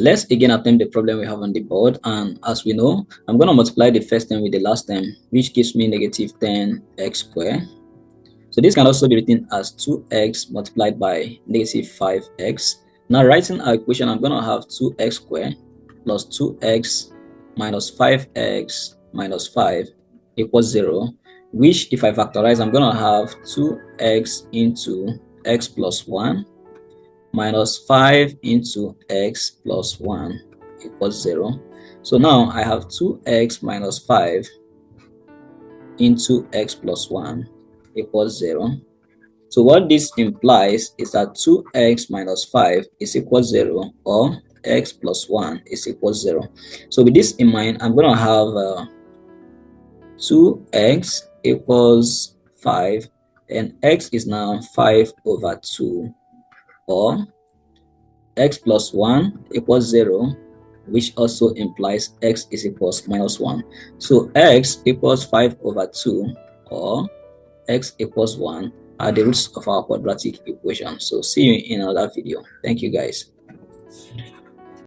Let's again attempt the problem we have on the board, and as we know, I'm going to multiply the first term with the last term, which gives me negative 10x squared. So this can also be written as 2x multiplied by negative 5x. Now writing our equation, I'm going to have 2x squared plus 2x minus 5x minus 5 equals 0, which if I factorize, I'm going to have 2x into x plus 1 minus 5 into x plus 1 equals 0. So now I have 2x minus 5 into x plus 1 equals 0. So what this implies is that 2x minus 5 is equal 0, or x plus 1 is equal 0. So with this in mind, I'm going to have 2x equals 5, and x is now 5 over 2, or x plus 1 equals 0, which also implies x is equals minus 1. So x equals 5 over 2, or x equals 1 are the roots of our quadratic equation. So see you in another video. Thank you guys.